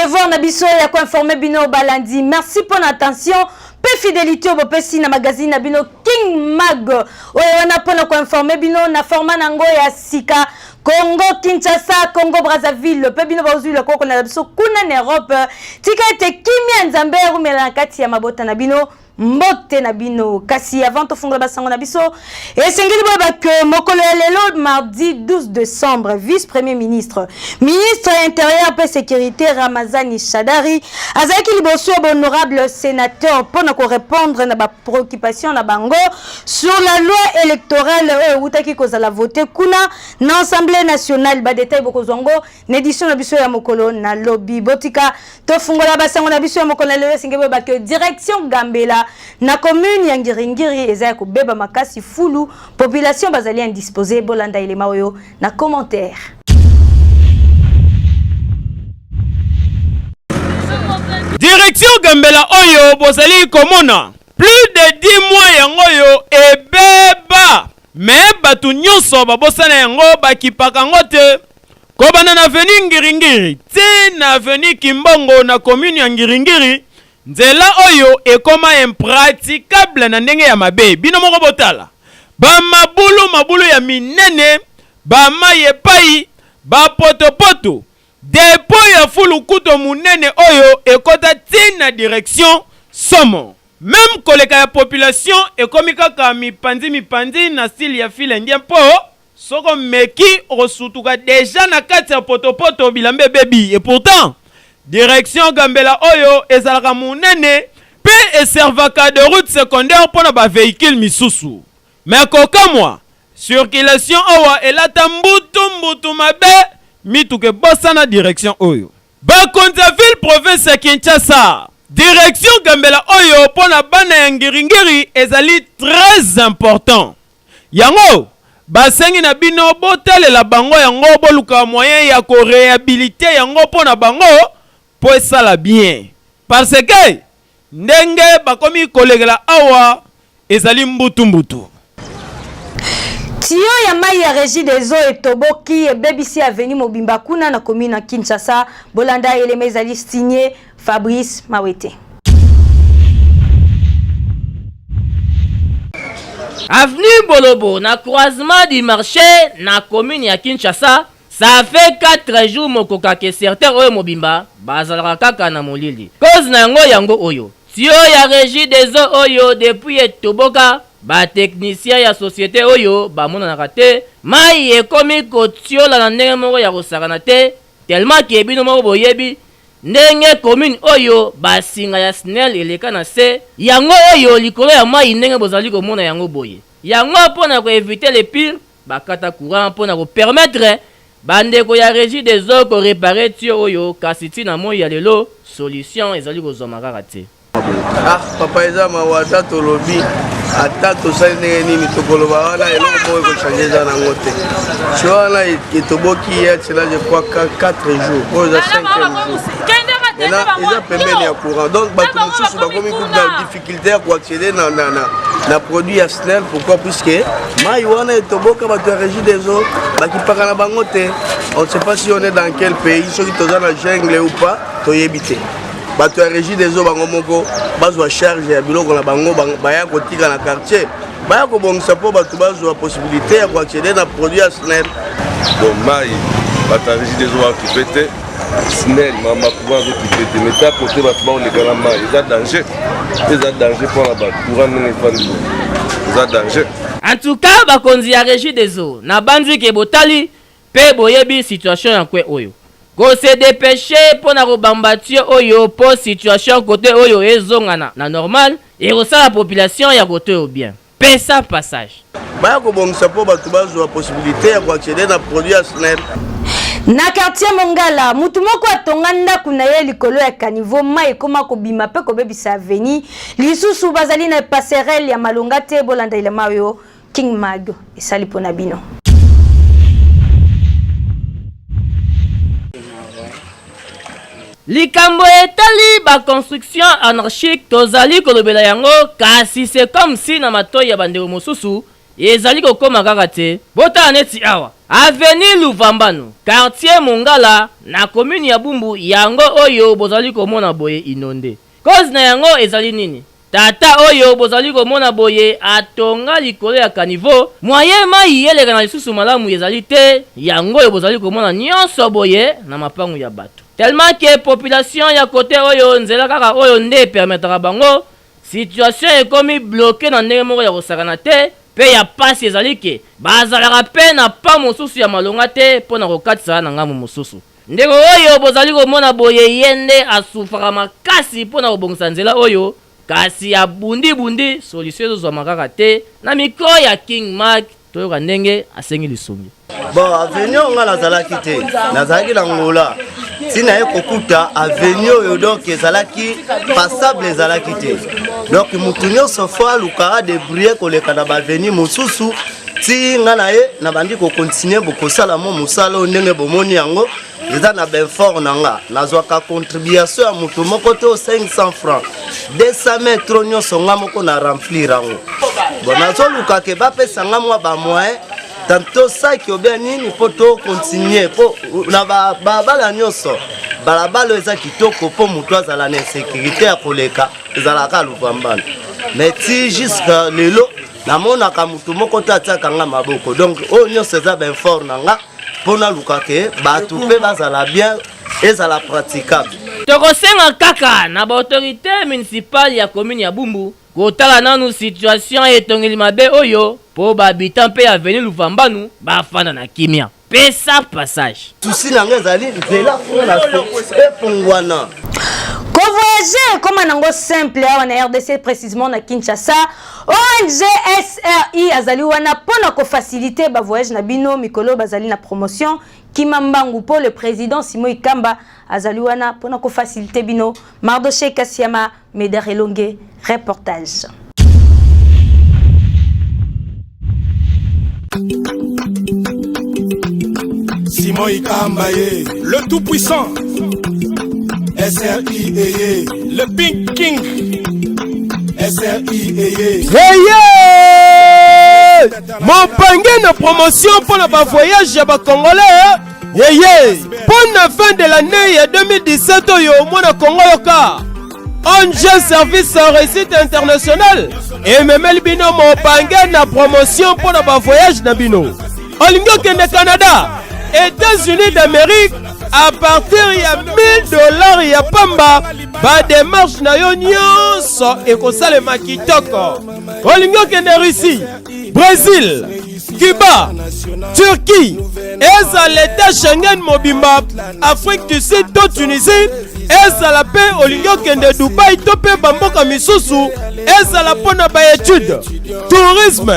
devoir na biso ya ko informer bino balandi. Merci pour l'attention. Peu fidélité au bopesi na magazine na bino King Mag. Oyo wana pona ko informer bino na format nango ya sika Congo Kinshasa, Congo Brazzaville, pe bino bauzui le koko na biso kuna na Europe. Tika ete kimia nzambe rumela kati ya mabota na bino. Mbote na bino kasi avant to fungola basango na biso esengeli baba que mokolo lelo mardi 12 décembre vice-premier ministre intérieur et sécurité Ramazani Shadari azaki liboso honorable sénateur pour nous répondre na ba préoccupation na bango sur la loi électorale utaki kozala voter kuna na assemblée nationale ba détail bokozongo na édition na biso ya mokolo na lobby botika to fungola basango na biso ya mokolo lelo esengeli baba que direction Gambela na commune ya Ngiringiri eza ko beba makasi fulu population bazali indisposée bolanda elema oyo na commentaire. Direction Gambela oyo bozali komona plus de 10 mois yango yo ebeba mais batu nyonso babosana yango bakipaka ngote ko bana na veni Ngiringiri ti na veni Kimbongo na commune ya Ngiringiri nzela oyo ekoma impraticable na ndenge ya mabe bino moko botala ba mabulu ya minene ba maye pai ba potopoto depo ya fulu kuto munene oyo ekota tina direction somo même koleka ya population ekomi kaka mipandi na style ya file ndien po soko meki osutuka déjà na kati ya potopoto bilambe bebi et pourtant direction Gambela oyo ezalaka munene pe eservaka de route secondaire pour ba véhicule misusu mais kokamwa circulation owa elata mbutu mabe mituke bosana direction oyo ba Konzaville province ya Kinshasa direction Gambela oyo pona bana ya Ngiringiri ezali très important yango basengi na bino botalela bango yango boluka moyen ya ko réhabiliter yango pona bango pour ça la bien parce que ndenge bakomi kolegela awa ezali mbutu tio ya mai ya régie des eaux et toboki et BBC avenue Mobimba kuna na commune na Kinshasa bolanda eleme ezali signé Fabrice Mawete. Avenue Bolobo na croisement du marché na commune ya Kinshasa. Ça fait 4 jours mokoka ke certains oyo mobimba bazalaka kaka na molili. Cause na yango oyo. Tio ya régie des eaux oyo depuis etoboka ba technicien ya société oyo ba mona na raté mai ekomi kotiola na ndenge moko ya kosakana te tellement ke bino moko boyebi ndenge commune oyo ba singa ya SNEL eleka na se yango oyo likolo ya mai ndenge bozali komona yango boye. Yango pona ko éviter le pire bakata courant pona ko permettre bandeko ya régie des eaux ko réparer tio oyo kasi tina moi ya lelo solution ezali kozoma kaka te. Ah papa eza mawata tolobi ata tosali ndenge nini tokoloba wana eloko moko ekochange eza nango te ti wana etoboki ya tila je crois 4 jours oyo eza 5e jour eza pembeni ya courant donc bato mosusu bakomi kuna difficulté ya koaccéder na produit ya SNEL. Pourquoi? Puisque mai wana etoboka bato ya régie des eaux bakipaka na bango te. On ne sait pas si on est dans quel pays, soki toza na jungle ou pas toyebi te. Bato ya régie des eaux bango moko bazwa charge ya biloko na bango baya kotika na quartier baya kobongisa po bato bazwa possibilité ya koaccéder na produit ya SNEL. Donc mai bato ya régie des eaux baokipe te SNEL mama courant azokipe te mais ta côté bato baoleka na mai eza danger mpona bato courant ndenge efandi eza danger. En tout cas bakonzi ya régie des eaux na bandi ke botali pe boyebi situation ya kwe oyo ko se dépêcher pour na robamba tio oyo po situation côté oyo ezongana na normal et resa la population ya côté au bien pesa passage baya kobongisa po bato bazwa possibilité ya koaccéder na produit ya SNEL. Na quartier Mongala mutu moko atonga ndaku na ye likolo ya kanivo mai ekoma kobima pe kobebisa avenue lisusu bazali na passerelle ya malonga te bolanda ilema oyo King Mag esali pona bino. Likambo etali ba construction anarchique tozali kolobela yango kasi c'est comme si na matoyi ya bandeko mosusu ezali kokoma kaka te. Botala neti awa avenue Luvambano quartier Mongala na commune ya Bumbu, yango oyo bozali komona boye inonde. Cause na yango ezali nini? Tata oyo bozali komona boye atonga likolo ya kanivo, moyen mai eleka na lisusu malamu ezali te, yango oyo bozali komona nyonso boye na mapangu ya bato. Tellement que population ya kote oyo nzela kaka oyo nde permettra bango, situation ekomi bloqué na ndenge moko ya kosakana te, pe ya pasi ezali ke bazalaka pe na pa mosusu ya malonga te mpona kokatisa na ngambo mosusu. Ndeko oyo bozali komona boye yende asufaka makasi mpona kobongisa nzela oyo, kasi ya bundi solution ezozwama kaka te na mikro ya King Mag toyoka ndenge asengi lisungi. Bon, avenue nga nazalaki te, nazalaki na ngola. Tina ye kokuta avenue oyo donc ezalaki passable ezalaki te. Donc mutu nyonso fo alukaka débrouiller koleka na baveni mosusu ti nga na ye na bandi kokontinue bokosala mo mosala oyo ndenge bomoni yango eza na benfort na nga. Nazwaka contribution ya mutu moko to 500 francs 200 metro nyonso nga moko na remplir yango. Bon, nazoluka ke bapesa nga mwa bamoyen tanto ça qui obia nini poto continuer po na bala nyonso balabalo eza kitoko po mutu azala na sécurité ya koleka ezalaka Luvambano. Mais ti jusqu'à lelo namonaka mutu moko tatiaka nga maboko, donc oyo nyonso eza ben fort na nga mpona luka ke bato mpe bazala bien ezala praticable. Tokosenga kaka na baautorité municipale ya commune ya Bumbu kotala nanu situation etongeli mabe oyo po bahabitant mpe avenue Luvambano bafanda na kimia. Pesa passage. Souci na nga ezali nzela fona efungwana. Voyager comme nango simple awa na RDC précisément na Kinshasa, ONG SRI azali wana pona ko faciliter ba voyage na bino mikolo bazali na promotion Kimambangu pour le président Simon Ikamba azali wana pona ko faciliter bino. Mardoché Kassiama Medarelonge reportage. Simon Ikamba le tout puissant. SRI, le Pink King. SRI, mon pangé na promotion pour le voyage à Congolais. Pour la fin de l'année 2017, yo mona Congo yoka. ONG service réussite international. Et même bino mon pangé na promotion pour le voyage na bino. Olingo kende Canada, États-Unis d'Amérique. À partir de $1000 ya pamba ba démarche na yo nyonso ekosalema kitoko. Olingo kende Russie, Brésil, Cuba, Turquie, eza l'état Schengen mobimba, Afrique du Sud to Tunisie, eza la paix olingo kende Dubaï to pe bamboka misusu, eza la pona ba étude, tourisme,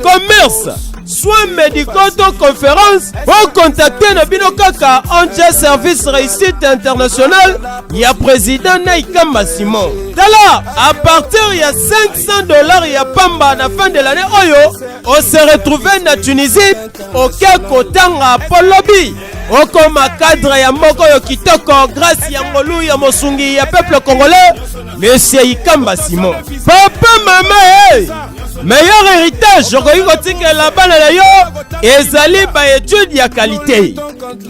commerce, soins médicaux de conférence. Pour contacter Nabino Kaka ONG Service Réussite International, il y a président Naikamba Simon. Là, à partir il y a $500 il y a pamba à la fin de l'année Oyo, on se retrouve en Tunisie au Kotanga Polobi. Okoma cadre ya moko yo kitoko grâce ya ngolu ya mosungi ya peuple congolais Monsieur Ikamba Simon. Papa maman hey! Meilleur héritage okoki kotikela bana na yo ezali ba étude ya qualité.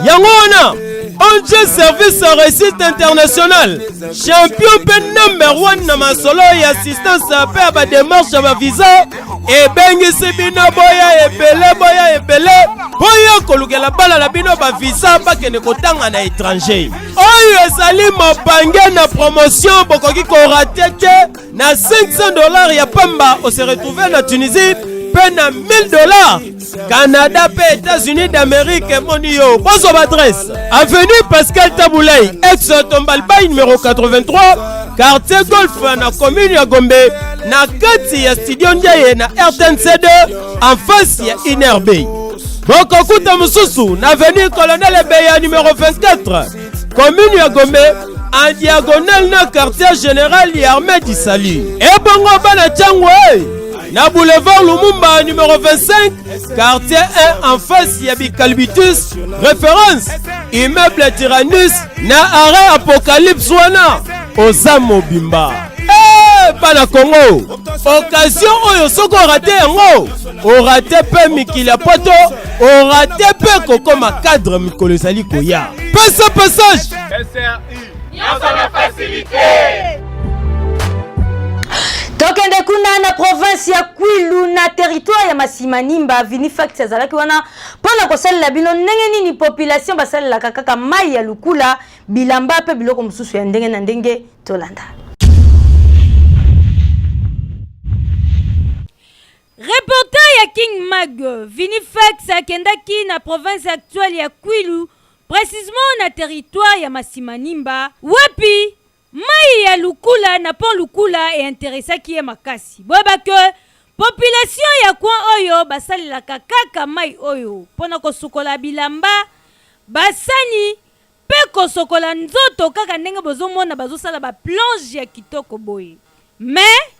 Yango wana ONG Service Réussite International champion pe number 1 na masolo ya assistance pe ba démarche ba visa e bengisi bino boya ebele boya kolukela bana na bino ba visa pa kene kotanga na étranger. Oyo ezali mopange na promotion bokoki ko rater na $500 ya pamba on se retrouve na Tunisie pe na $1000 Canada pe États-Unis d'Amérique moni yo. Bonne adresse avenue Pascal Taboulay ex Tombalbaye numéro 83 quartier Golf na commune ya Gombe na kati ya studio Ndiaye na RTNC2 en face ya INRB. Boko kuta mususu na avenue Colonel Beya numéro 24 commune ya Gombe en diagonale na quartier général ya Armée du Salut. Et bongo bana changwe na boulevard Lumumba numéro 25 quartier 1 en face ya Bicalbitus référence immeuble Tyrannus na arrêt Apocalypse wana Ozamo Bimba. bana Congo. Occasion oyo soko raté yango. O raté pe mikili ya poto, o raté pe kokoma cadre mikolo ezali koya. Pesa passage. SRI. Nyonso na facilité. Tokende kuna na province ya Kwilu na territoire ya Masimanimba Vinifax azalaki wana pona kosalela bino ndenge nini population basalela kaka mai ya lukula bilamba pe biloko mususu ya ndenge na ndenge tolanda. Reporter ya King Mag Vinifax akendaki na province actuelle ya Kwilu précisément na territoire ya Masimanimba wapi mai ya lukula na pon lukula e interesaki ye makasi. Boba ke population ya coin oyo basalelaka kaka mai oyo pona kosukola bilamba basani pe kosokola nzoto kaka ndenge bozomona bazosala ba plonge ya kitoko boye. Mais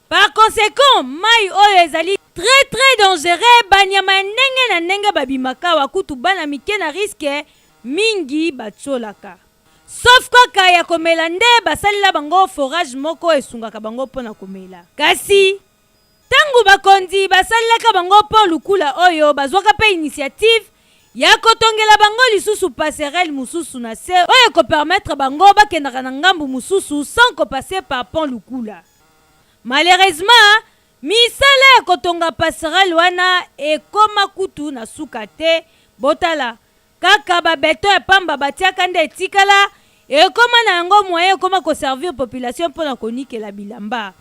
par conséquent mai oyo ezali très dangereux banyama ndenge na ndenge babimaka wakutu bana mike na risque mingi batsolaka. Sauf kaka ya komela nde basalela bango forage moko esungaka bango pona komela. Kasi tangu bakondi basalelaka bango po lukula oyo bazwaka pe initiative ya kotongela bango lisusu passerelle mususu na se oyo ko permettre bango bakendaka na ngambu mususu sans ko passer par pont lukula. Malheureusement misala ya kotonga passerelle wana ekoma kutu na suka te botala kaka babeto ya pamba batiaka nde etikala ekoma na yango moyen ekoma koservir population mpona konikela bilamba.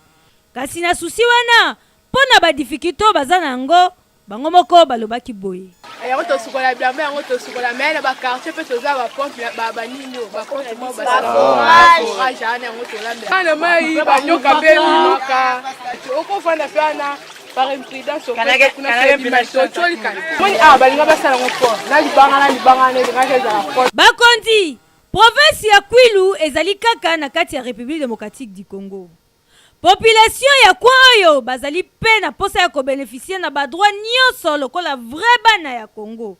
Kasi na susi wana mpona badifficulté baza na yango bango moko balobaki boye. Yango tosukola bilamba yango tosukola mais na bakartier mpe toza bapompe banini bapompe mo baforage ana yango tolambela. Ana mai banyoka mpe maka okofanda mpe ana par imprudence bakondi province ya Kwilu ezali kaka na kati ya République démocratique du Congo. Population ya kwa oyo bazali pe na posa ya kobénéficier na badroit nyonso lokola vrai bana ya Congo.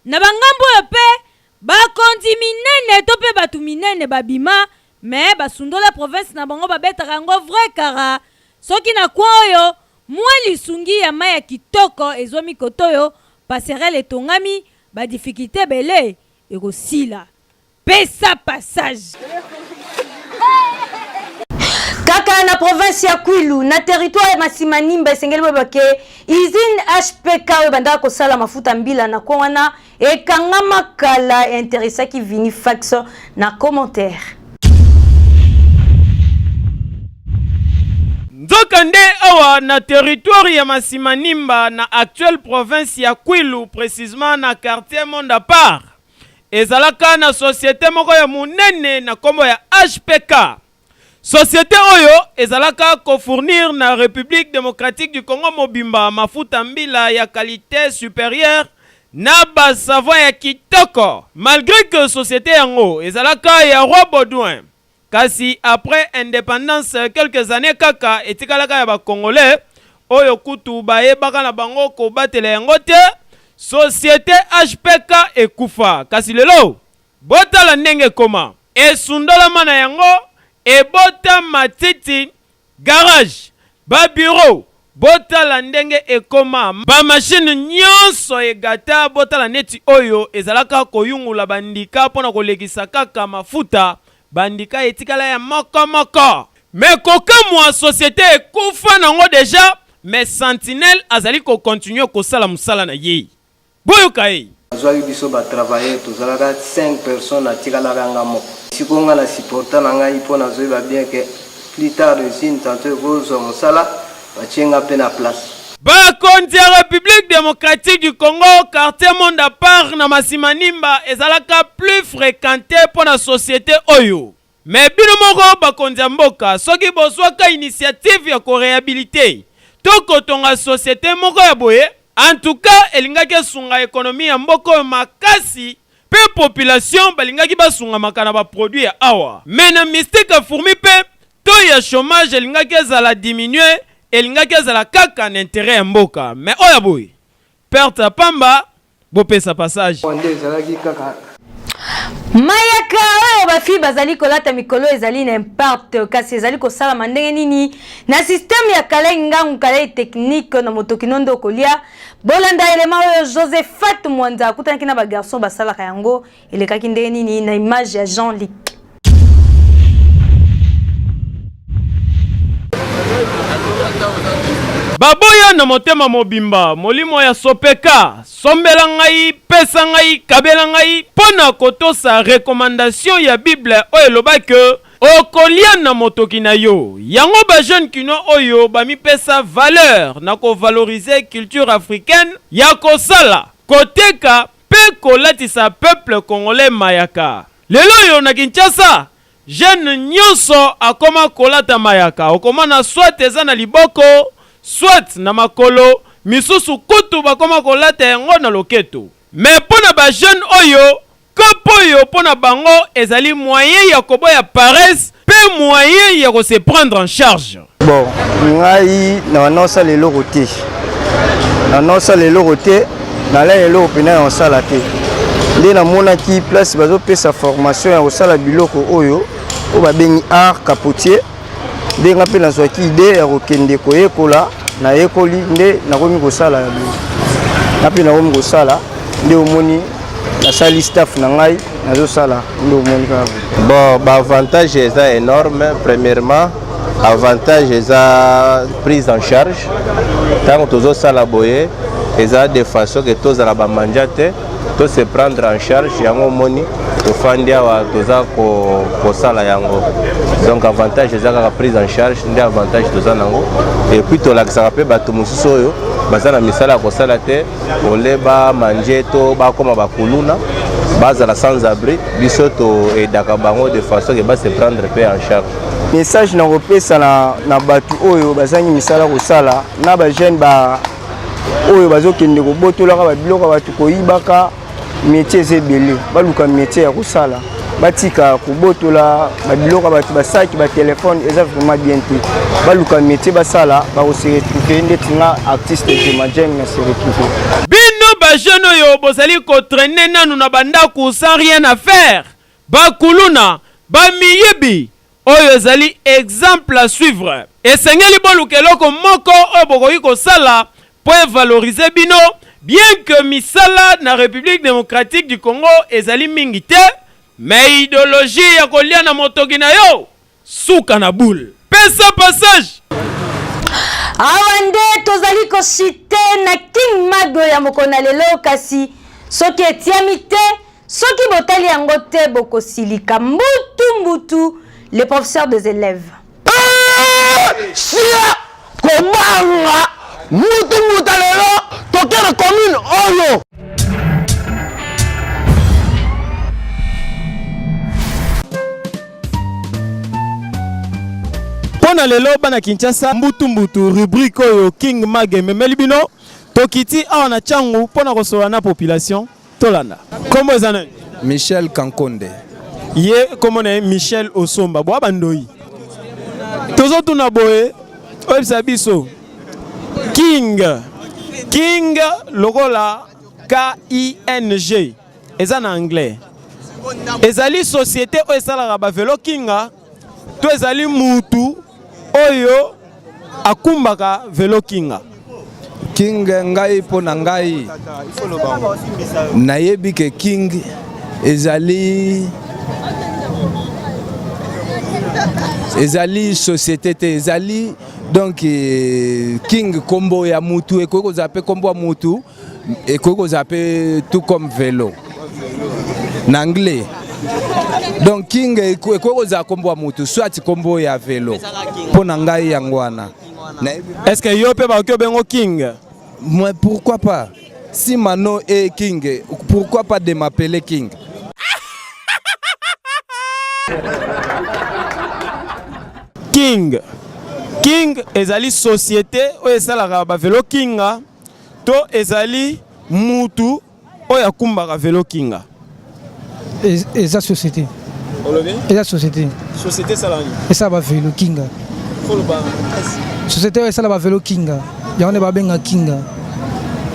Na bangambo yo pe bakondi minene to pe batu minene babima mais basundola province na bango babetaka yango vrai kara soki na kwa oyo mwali sungi ya mai ya kitoko ezomi kotoyo passerelle etongami ba difficulté belé ekosila pesa passage. Kaka na province ya Kwilu na territoire ya Masimanimba esengeli bobake usine HPK banda kosala mafuta mbila na kwa wana ekangama kala interesaki Vinifax na commentaire. Nzokande awa na territoire ya Masimanimba na actuelle province ya Kwilu précisément na quartier Monde à part ezalaka na société moko ya munene na kombo ya HPK. Société oyo ezalaka ko fournir na République démocratique du Congo mobimba mafuta mbila ya qualité supérieure na ba savon ya kitoko. Malgré que société yango ezalaka ya Roi Baudouin kasi après indépendance quelques années kaka etikalaka ya ba Congolais oyo kutu bayebaka na bango ko batela yango te société HPK ekufa kasi lelo botala ndenge koma esundola mana yango ebota matiti garage ba bureau botala ndenge ekoma ba machine nyonso egata botala neti oyo ezalaka koyungula bandika pona kolekisa kaka mafuta bandika etikala ya moko mais kokamwa société ekufa nango déjà mais sentinelle azali ko continuer kosala musala na ye boyoka ye azwaki biso batravailler tozalaka 5 personnes atikalaka nga moko siko nga na supporta na ngai mpo nazoyeba bien ke plus tard usine tanto ekozwa mosala batie nga mpe na place. Bakondi ya République démocratique du Congo quartier Monde à part na Masimanimba ezalaka plus fréquenté pour la société oyo. Mais bino moko bakondi ya mboka soki bozwaka initiative ya ko réhabiliter toko tonga société moko ya boye en tout cas elingaki sunga économie ya mboko makasi pe population balingaki basunga makana ba produit ya awa. Mais na mystique fourmi pe to ya chômage elingaki ezala diminuer elingaki ezala kaka na intérêt ya mboka. Mais oya boy perte pamba bopesa passage mayaka oyo bafi bazali kolata mikolo ezali na impact kasi ezali kosala mandenge nini na système ya kala ngangu kala technique na motokinondo kolia bolanda elema oyo Josephat Mwanza akutanaki na ba garçon basala yango elekaki ndenge nini na image ya Jean-Luc. Baboya na motema mobimba molimo ya sopeka sombela ngai pesa ngai kabela ngai pona kotosa recommandation ya Bible oyo elobaki okolia na motoki na yo yango ba jeune kino oyo bamipesa valeur na ko valoriser culture africaine ya kosala koteka pe kolatisa peuple congolais mayaka lelo yo na Kinshasa jeune nyonso akoma kolata mayaka okoma na soit eza na liboko soit na makolo misusu kutu bakoma kolata yango na loketo mais pona ba jeune oyo kopo oyo pona bango ezali moyen ya koboya paresse pe moyen ya ko se prendre en charge. Bon ngai na nosa lelo roté na nosa lelo roté na la lelo pena on sala te nde na mona ki place bazo pesa formation ya osala biloko oyo o ba bengi art capotier nde nga pe na zwaki ide ya kokende koyekola na yekoli nde nakomi kosala na pe nakomi kosala nde omoni nasali staff na ngai nazosala nde omoni kaka. Bon ba avantage eza énorme. Premièrement avantage eza prise en charge ntango tozosala boye eza de façon que tozala bamanja te to se prendre en charge yango omoni tofandi awa toza kosala yango donc avantage eza kaka prise en charge nde avantage toza nango et puis tolakisaka mpe bato mosusu oyo baza na misala ya kosala te oleba manje to bakoma bakuluna bazala sans abri biso toedaka bango de façon ke base prendre mpe en charge. Message na kopesa na bato oyo bazangi misala kosala na bajeune oyo bazokende kobotolaka babiloko bato koyibaka métier ebele baluka métier ya kosala batika kobotola babiloko bato basaki ba téléphone eza vraiment bien te baluka métier basala bakose retrouver ndeti nga artiste de majeng na se retrouver bino ba jeune oyo bozali ko traîner nanu na bandako sans rien à faire bakuluna bamiyebi oyo ezali exemple à suivre esengeli boluka eloko moko oyo bokoki kosala pour valoriser bino bien que misala na République démocratique du Congo ezali mingi te mais idéologie ya kolia na motoki na yo suka na boule pesa passage awande tozali ko cité na King Mago ya mokona lelo kasi soki etiami te soki botali yango te bokosilika mbutu les professeurs des élèves sia komanga mutu lelo tokera commune oyo pona lelo bana Kinshasa mbutu rubrique oyo King Mage memeli bino tokiti awa na changu pona kosola na population tolanda komo ezana Michel Kankonde ye komo na Michel Osomba bo bandoi tozo tuna boye oyebisa biso King lokola K-I-N-G eza na anglais ezali société oyo esalaka bavelo kinga to ezali mutu oyo akumbaka velo kinga King ngai po na ngai nayebi ke King ezali société te ezali donc King kombo ya mutu ekoko zape kombo ya mutu ekoko zape tout comme vélo en anglais donc King ekoko za kombo ya mutu soit kombo ya vélo po na ngai yangwana. Est-ce que yo pe ba ko bengo King? Moi pourquoi pas si Mano est King pourquoi pas de m'appeler King? King ezali société oyo esalaka ba velo kinga to ezali mutu oyo akumbaka velo kinga eza société eza société salani esa ba velo kinga société esa ba velo kinga yango ne ba benga kinga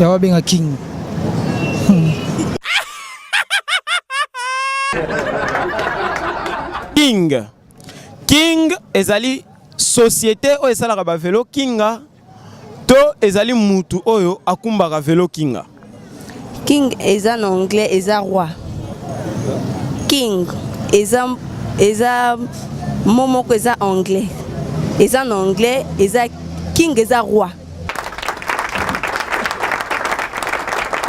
ya ba benga King King ezali société oyo esalaka ba vélo kinga to ezali mutu oyo akumbaka vélo kinga. King eza en anglais eza roi. King eza momoko eza anglais. Eza en anglais eza king eza roi.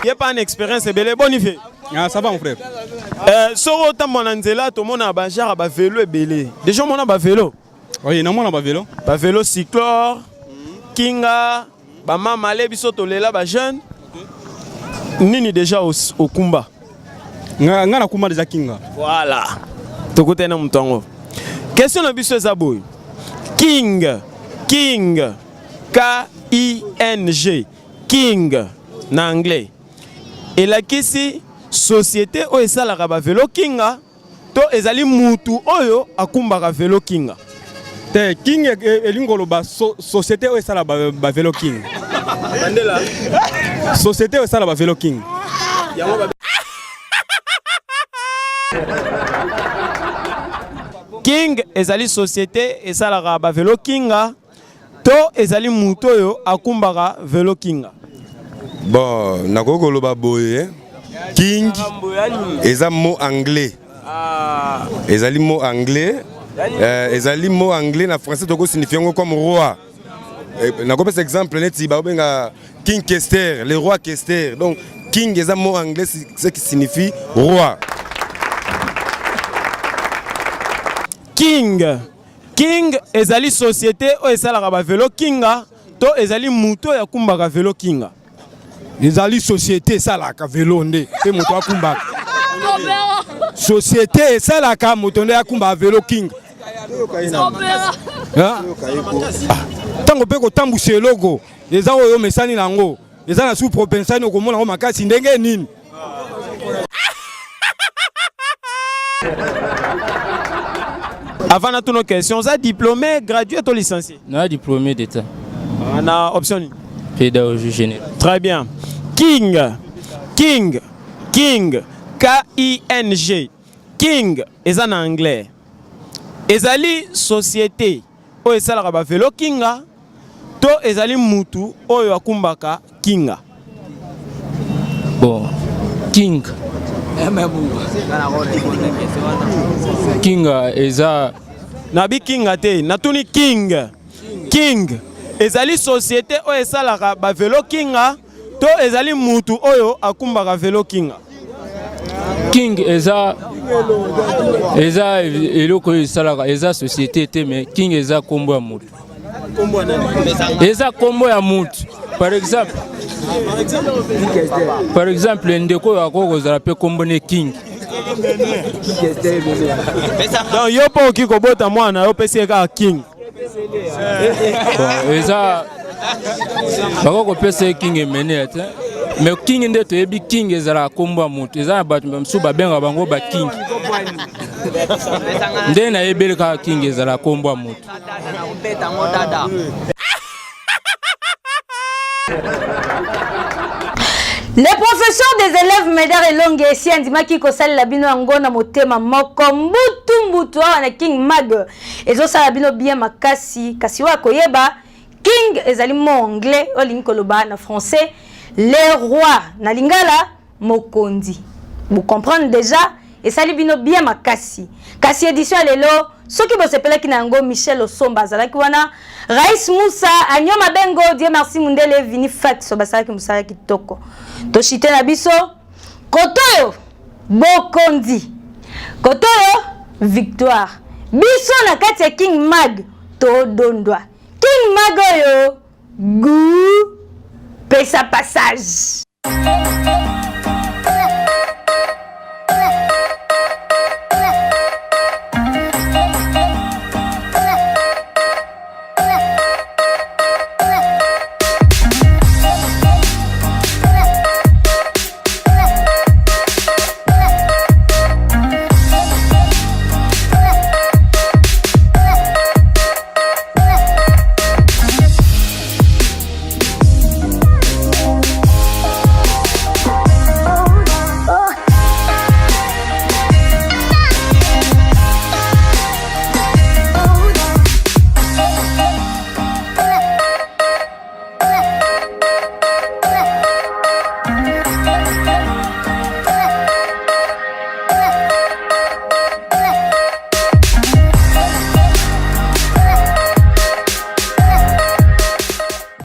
Il n'y a pas une expérience belé bonifié. Ah, ça va mon frère. Soro tamona nzela to mona ba genre ba vélo belé. Déjà mona ba vélo. Oui, non mona ba vélo. Ba vélo cyclore, kinga, ba mama le biso to lela ba jeune. Nini déjà au kumba. Nga na kumba déjà kinga. Voilà. To kote na mutongo. Question na biso za boy. King. K I N G. King na anglais. Et la kisi société oyo esalaka ba vélo kinga to ezali mutu oyo akumbaka vélo kinga. Te king elingolo ba société oyo esala ba vélo king. Bandela. Société oyo esala ba vélo king. King ezali société esalaka ba vélo kinga to ezali mutu oyo akumbaka vélo kinga. Bon, nakoko ba boye. King eza mot anglais. Ezali mot anglais. Ezali mot anglais na français toko signifie comme roi. Nakopes exemple neti ba benga King Kester, le roi Kester. Donc king eza mot anglais ce qui signifie roi. King ezali société o esalaka ba vélo kinga to ezali mutu ya kumbaka vélo kinga. Ezali société salaka vélo nde te moto akumbaka. Société salaka moto nde akumba vélo king. Tango pe ko tambusa eloko eza oyo mesani nango eza na sous propensani okomona ngo makasi ndenge nini. Avant de nos questions, vous êtes diplômé, gradué ou licencié? Non, diplômé d'État. On a option. Pédagogie générale. Très bien. King. K-I-N-G. King est en anglais. Ezali société. O esalaka ba vélo kinga. To ezali mutu oyo akumbaka kinga. Bon. King. Kinga eza nabi kinga te natuni king ezali société oyo esalaka ba vélo kinga to ezali mutu oyo akumbaka vélo kinga. King eza eloko oyo esalaka eza société te mais king eza kombo ya mutu. Eza kombo ya mutu. Par exemple ndeko oyo akokozala pe kombo ne king. Donc yo po ki kobota mwana yo pesi ka king. Bon eza bakoko pesa king emene te mais king nde toyebi king ezala kombo ya mutu eza bato msusu babenga bango ba king. Nde na yebeli ka king ezala kombo ya mutu. Les professeurs des élèves Médard et Longue et si andimaki kosali la bino angona motema moko mbutu na King Mag ezo sala bino bien makasi kasi wa koyeba King ezali mo anglais olingi koloba na français les rois na lingala mokondi. Vous comprenez déjà et sali bino bien makasi kasi édition lelo soki bosepela ki nango Michel Osomba zalaki wana Rais Moussa Anyoma Bengo Dieu merci Mundele vini fat so basaki musala kitoko toshite na biso kotoyo bokondi kotoyo victoire biso na kati ya King Mag to dondwa King Mag oyo gu pesa passage.